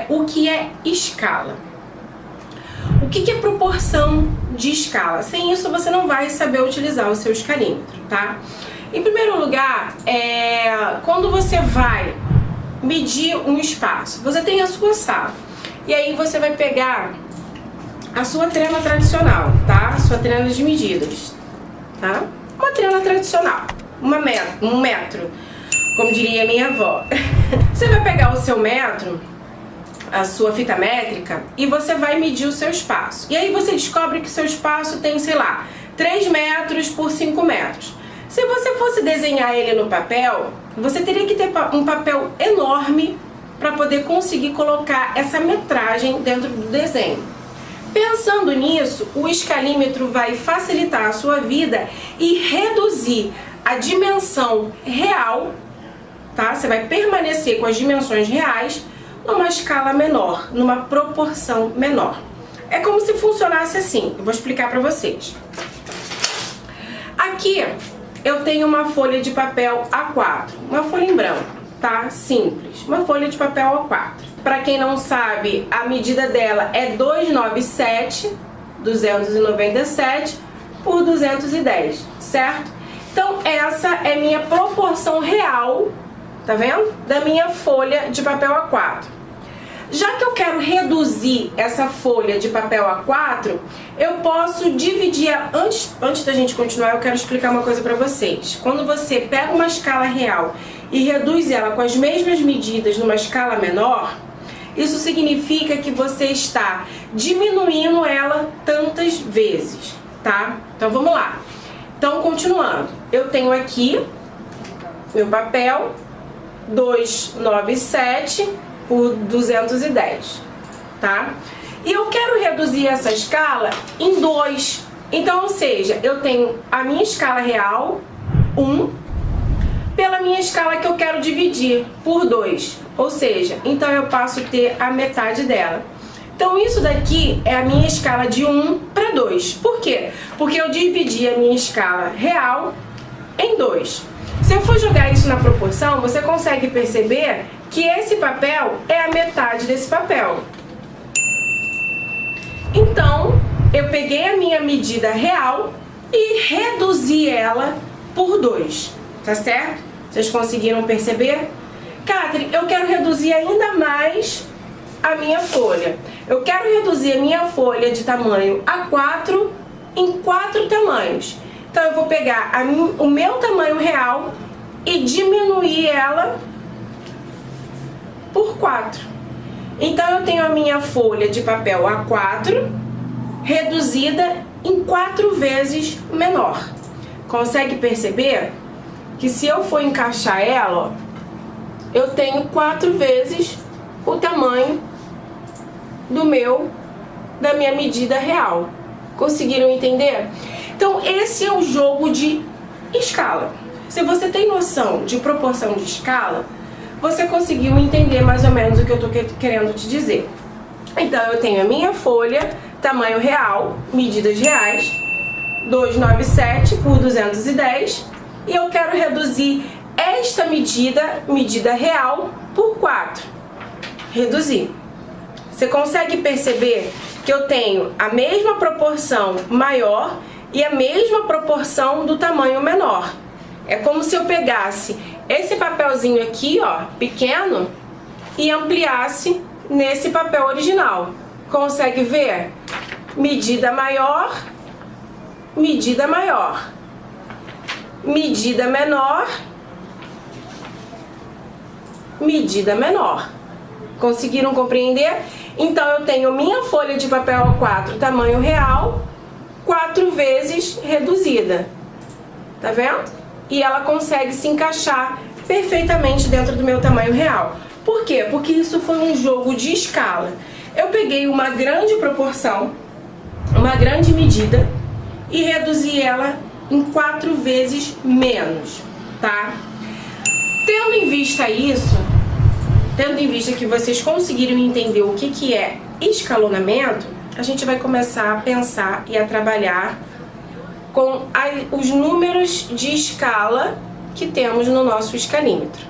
o que é escala. O que é proporção de escala? Sem isso você não vai saber utilizar o seu escalímetro, tá? Em primeiro lugar, quando você vai medir um espaço, você tem a sua sala, e aí você vai pegar a sua trena tradicional, tá? A sua trena de medidas, tá? Uma trena tradicional, um metro, como diria minha avó. Você vai pegar o seu metro, a sua fita métrica, e você vai medir o seu espaço. E aí você descobre que seu espaço tem, sei lá, 3 metros por 5 metros. Se você fosse desenhar ele no papel, você teria que ter um papel enorme para poder conseguir colocar essa metragem dentro do desenho. Pensando nisso, o escalímetro vai facilitar a sua vida e reduzir a dimensão real, tá? Você vai permanecer com as dimensões reais numa escala menor, numa proporção menor. É como se funcionasse assim, eu vou explicar para vocês. Aqui eu tenho uma folha de papel A4, uma folha em branco, tá? Simples, uma folha de papel A4. Para quem não sabe, a medida dela é 297 por 210, certo? Então essa é minha proporção real, tá vendo? Da minha folha de papel A4. Já que eu quero reduzir essa folha de papel A4, eu posso dividir... Antes da gente continuar, eu quero explicar uma coisa para vocês. Quando você pega uma escala real e reduz ela com as mesmas medidas numa escala menor, isso significa que você está diminuindo ela tantas vezes, tá? Então vamos lá. Então, continuando. Eu tenho aqui meu papel 297 por 210, tá? E eu quero reduzir essa escala em 2. Então, ou seja, eu tenho a minha escala real, 1, pela minha escala que eu quero dividir por 2. Ou seja, então eu passo a ter a metade dela. Então isso daqui é a minha escala de 1 para 2. Por quê? Porque eu dividi a minha escala real em 2. Se eu for jogar isso na proporção, você consegue perceber que esse papel é a metade desse papel. Então, eu peguei a minha medida real e reduzi ela por 2, tá certo? Vocês conseguiram perceber? Catherine, eu quero reduzir ainda mais a minha folha. Eu quero reduzir a minha folha de tamanho A4 em 4 tamanhos. Então eu vou pegar o meu tamanho real e diminuir ela por 4. Então eu tenho a minha folha de papel A4 reduzida em 4 vezes menor. Consegue perceber que se eu for encaixar ela, ó, eu tenho 4 vezes o tamanho da minha medida real. Conseguiram entender? Então esse é o jogo de escala. Se você tem noção de proporção de escala, você conseguiu entender mais ou menos o que eu estou querendo te dizer. Então eu tenho a minha folha, tamanho real, medidas reais, 297 por 210, e eu quero reduzir esta medida real, por 4. Reduzir. Você consegue perceber que eu tenho a mesma proporção maior e a mesma proporção do tamanho menor. É como se eu pegasse esse papelzinho aqui, ó, pequeno, e ampliasse nesse papel original. Consegue ver? Medida maior, medida maior, medida menor, medida menor. Conseguiram compreender? Então eu tenho minha folha de papel A4 tamanho real 4 vezes reduzida. Tá vendo? E ela consegue se encaixar perfeitamente dentro do meu tamanho real. Por quê? Porque isso foi um jogo de escala. Eu peguei uma grande proporção, uma grande medida, e reduzi ela em 4 vezes menos, tá? Tendo em vista isso, tendo em vista que vocês conseguiram entender o que é escalonamento, a gente vai começar a pensar e a trabalhar com os números de escala que temos no nosso escalímetro.